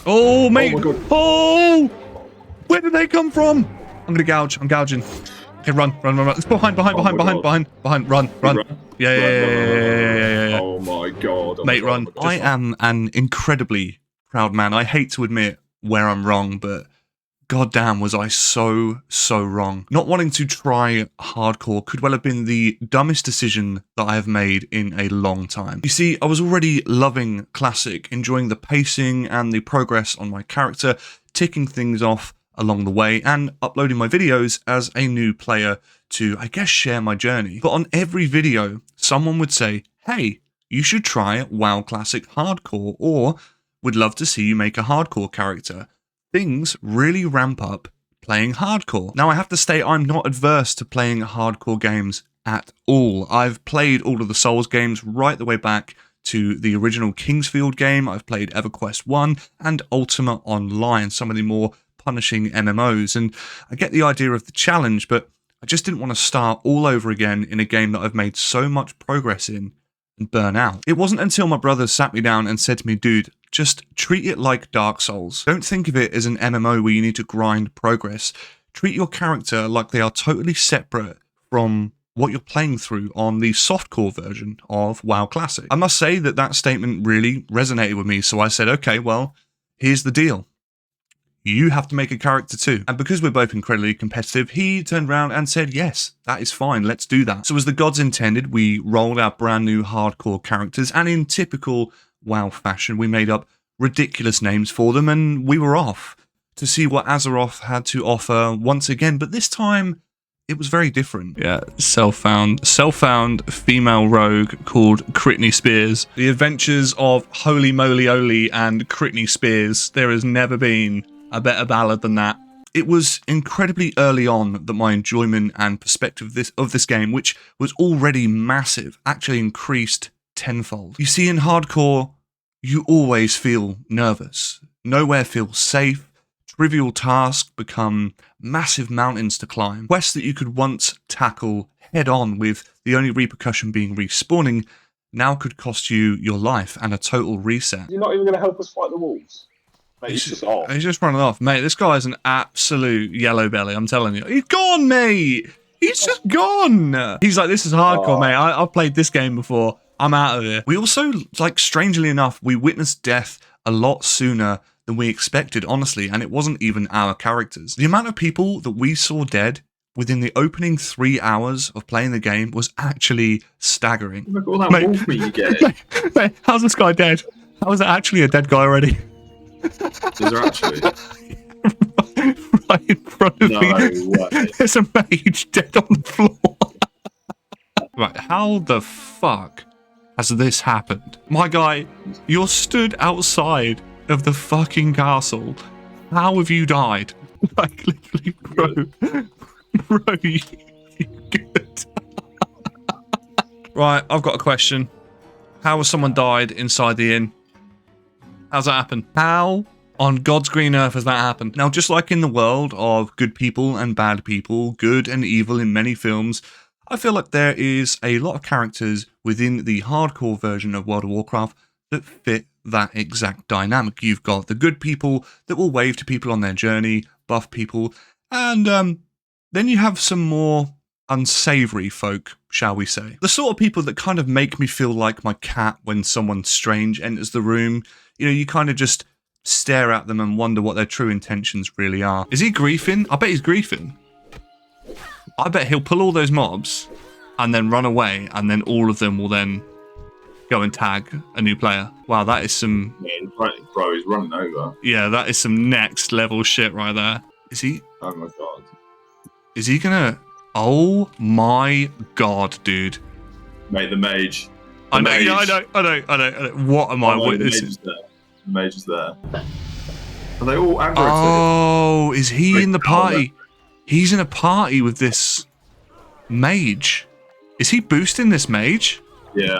Oh, mate! Oh my God. Oh! Where did they come from? I'm gonna gouge. I'm gouging. Okay, run. It's behind. Run. Yeah. Oh my God. Mate, run. I am an incredibly proud man. I hate to admit where I'm wrong, but goddamn was I so wrong. Not wanting to try hardcore could well have been the dumbest decision that I have made in a long time. You see, I was already loving Classic, enjoying the pacing and the progress on my character, ticking things off along the way, and uploading my videos as a new player to, I guess, share my journey. But on every video, someone would say, hey, you should try WoW Classic Hardcore, or we'd love to see you make a hardcore character. Things really ramp up playing hardcore. Now, I have to state I'm not adverse to playing hardcore games at all. I've played all of the Souls games right the way back to the original Kingsfield game. I've played EverQuest 1 and Ultima Online, some of the more punishing MMOs, and I get the idea of the challenge, but I just didn't want to start all over again in a game that I've made so much progress in and burn out. It wasn't until my brother sat me down and said to me, dude, just treat it like Dark Souls. Don't think of it as an MMO where you need to grind progress. Treat your character like they are totally separate from what you're playing through on the softcore version of WoW Classic. I must say that that statement really resonated with me, so I said, okay, well, here's the deal. You have to make a character too. And because we're both incredibly competitive, he turned around and said, yes, that is fine, let's do that. So as the gods intended, we rolled out brand new hardcore characters, and in typical WoW fashion, we made up ridiculous names for them, and we were off to see what Azeroth had to offer once again, but this time it was very different. Yeah, self-found female rogue called Critney Spears. The adventures of Holy Moly Oli and Critney Spears. There has never been a better ballad than that. It was incredibly early on that my enjoyment and perspective of this game, which was already massive, actually increased tenfold. You see, in hardcore, you always feel nervous. Nowhere feels safe. Trivial tasks become massive mountains to climb. Quests that you could once tackle head on with the only repercussion being respawning now could cost you your life and a total reset. You're not even going to help us fight the wolves? Mate, he's just off. He's just running off. Mate, this guy's an absolute yellow belly, I'm telling you. He's gone, mate! He's just gone! He's like, this is hardcore, mate. I've played this game before. I'm out of here. We also, like, strangely enough, we witnessed death a lot sooner than we expected, honestly, and it wasn't even our characters. The amount of people that we saw dead within the opening 3 hours of playing the game was actually staggering. Look at all that wolf meat you get. Mate, how's this guy dead? How is it actually a dead guy already? Is there actually? Right in front of No me. way. There's a mage dead on the floor. Right, how the fuck has this happened? My guy, you're stood outside of the fucking castle. How have you died? Like, literally, bro, you good. Right, I've got a question. How has someone died inside the inn? How's that happen? How on God's green earth has that happened? Now, just like in the world of good people and bad people, good and evil in many films, I feel like there is a lot of characters within the hardcore version of World of Warcraft that fit that exact dynamic. You've got the good people that will wave to people on their journey, buff people, and then you have some more unsavory folk, shall we say. The sort of people that kind of make me feel like my cat when someone strange enters the room. You know, you kind of just stare at them and wonder what their true intentions really are. Is he griefing? I bet he's griefing. I bet he'll pull all those mobs and then run away, and then all of them will then go and tag a new player. Wow, that is some... Yeah, bro, he's running over. Yeah, that is some next level shit right there. Is he... Oh my God. Is he gonna... Oh my God, dude. Mate, the mage. I know, yeah, I know. What am I witnessing? The mage is there. Are they all aggro? Oh, is he in the party? He's in a party with this mage. Is he boosting this mage? Yeah.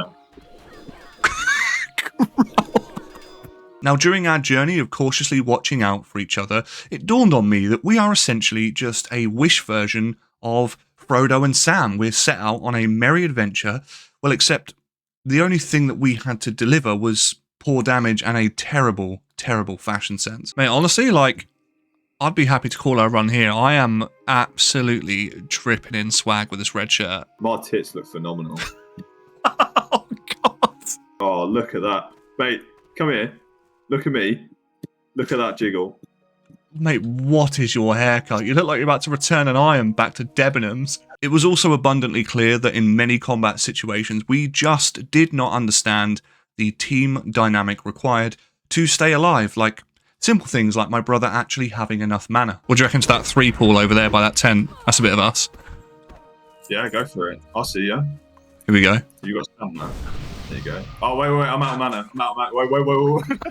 Now, during our journey of cautiously watching out for each other, it dawned on me that we are essentially just a Wish version of Frodo and Sam. We're set out on a merry adventure, well, except the only thing that we had to deliver was poor damage, and a terrible, terrible fashion sense. Mate, honestly, like, I'd be happy to call our run here. I am absolutely dripping in swag with this red shirt. My tits look phenomenal. Oh, God. Oh, look at that. Mate, come here. Look at me. Look at that jiggle. Mate, what is your haircut? You look like you're about to return an iron back to Debenhams. It was also abundantly clear that in many combat situations, we just did not understand the team dynamic required to stay alive. Like, simple things like my brother actually having enough mana. What do you reckon to that 3 pool over there by that tent? That's a bit of us. Yeah, go for it. I'll see ya. Here we go. You got stamina. There you go. Oh, wait, I'm out of mana. I'm out of mana. Wait.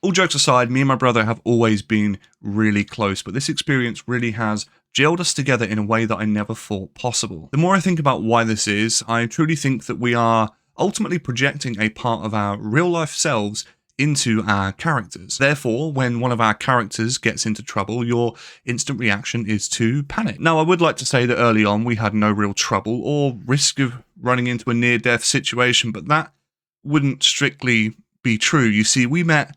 All jokes aside, me and my brother have always been really close, but this experience really has gelled us together in a way that I never thought possible. The more I think about why this is, I truly think that we are ultimately projecting a part of our real-life selves into our characters. Therefore, when one of our characters gets into trouble, your instant reaction is to panic. Now, I would like to say that early on we had no real trouble or risk of running into a near-death situation, but that wouldn't strictly be true. You see, we met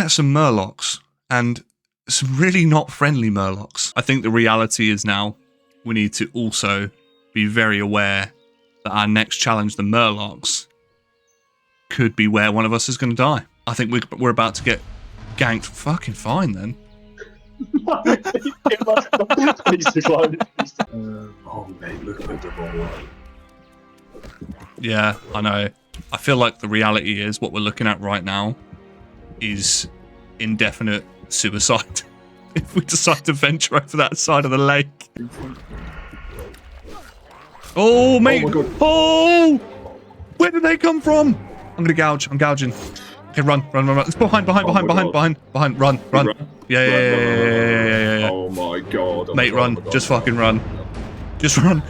some murlocs, and some really not friendly murlocs. I think the reality is now we need to also be very aware that our next challenge, the murlocs, could be where one of us is going to die. I think we're about to get ganked. Fucking fine, then. Oh, mate, look at the ball. Yeah, I know. I feel like the reality is what we're looking at right now is indefinite suicide if we decide to venture over that side of the lake. Oh, mate! Oh, my God. Oh! Where did they come from? I'm gonna gouge. I'm gouging. Okay, run. It's behind. Run. Yeah. Oh my God. Mate, run. Just fucking run. Just run.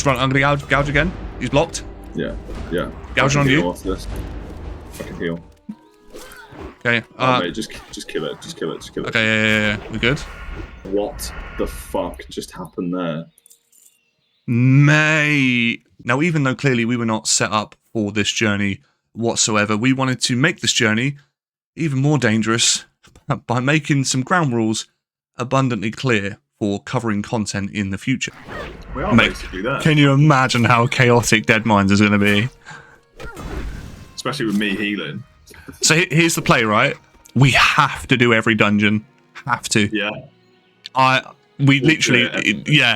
I'm gonna gouge again. He's blocked. Yeah. Gouging on you. I can heal. Okay. Mate, just kill it. Just kill it. Okay, yeah. We good? What the fuck just happened there? Mate. Now, even though clearly we were not set up for this journey whatsoever, we wanted to make this journey even more dangerous by making some ground rules abundantly clear for covering content in the future. We are Mate, basically there. can you imagine how chaotic Dead Minds is going to be? Especially with me healing. So here's the play, right? We have to do every dungeon. Have to. Yeah. We literally,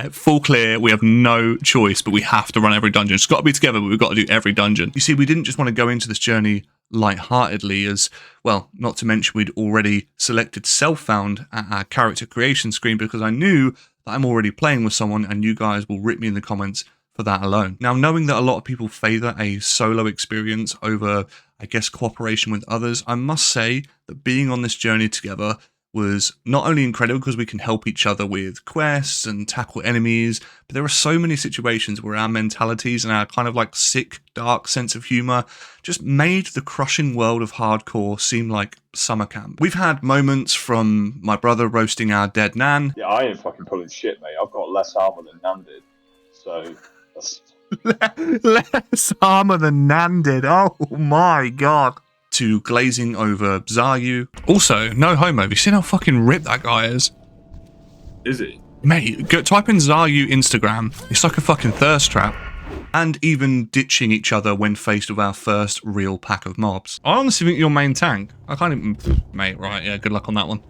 full clear. We have no choice, but we have to run every dungeon. It's got to be together, but we've got to do every dungeon. You see, we didn't just want to go into this journey lightheartedly, as well, not to mention we'd already selected self-found at our character creation screen because I knew that I'm already playing with someone and you guys will rip me in the comments for that alone. Now, knowing that a lot of people favor a solo experience over, I guess, cooperation with others, I must say that being on this journey together was not only incredible because we can help each other with quests and tackle enemies, but there are so many situations where our mentalities and our kind of like sick, dark sense of humor just made the crushing world of hardcore seem like summer camp. We've had moments from my brother roasting our dead nan. Yeah, I ain't fucking pulling shit, mate. I've got less armor than Nan did, so that's... Less armor than Nan did. Oh my God. To glazing over Zaryu. Also, no homo. Have you seen how fucking ripped that guy is? Is it? Mate, type in Zaryu Instagram. It's like a fucking thirst trap. And even ditching each other when faced with our first real pack of mobs. I honestly think you're main tank. I can't even... Mate, right, yeah, good luck on that one.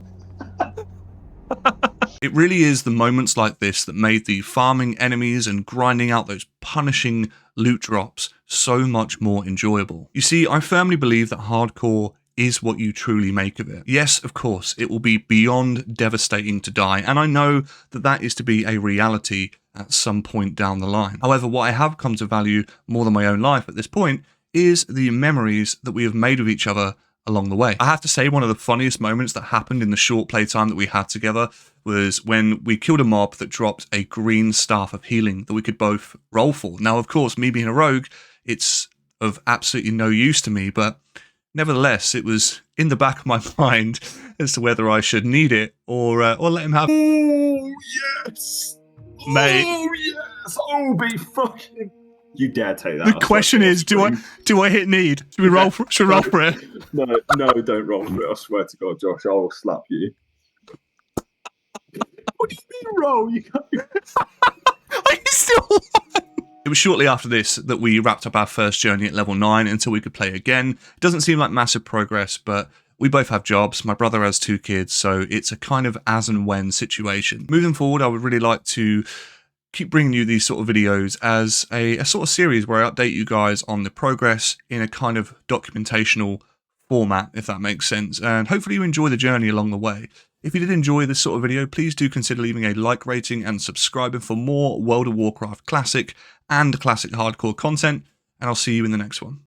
It really is the moments like this that made the farming enemies and grinding out those punishing loot drops so much more enjoyable. You see, I firmly believe that hardcore is what you truly make of it. Yes, of course, it will be beyond devastating to die, and I know that that is to be a reality at some point down the line. However, what I have come to value more than my own life at this point is the memories that we have made with each other along the way. I have to say, one of the funniest moments that happened in the short playtime that we had together was when we killed a mob that dropped a green staff of healing that we could both roll for. Now, of course, me being a rogue, it's of absolutely no use to me, but nevertheless, it was in the back of my mind as to whether I should need it or let him have. Oh yes, Mate. Oh yes, oh be fucking. You dare take that. The question is, do I hit need? Should we roll for it? No, don't roll for it. I swear to God, Josh, I will slap you. What do you mean roll? You can't. I still won. It was shortly after this that we wrapped up our first journey at level 9 until we could play again. It doesn't seem like massive progress, but we both have jobs. My brother has 2 kids, so it's a kind of as and when situation. Moving forward, I would really like to keep bringing you these sort of videos as a sort of series where I update you guys on the progress in a kind of documentational format, if that makes sense, and hopefully you enjoy the journey along the way. If you did enjoy this sort of video, please do consider leaving a like rating and subscribing for more World of Warcraft Classic and Classic Hardcore content, and I'll see you in the next one.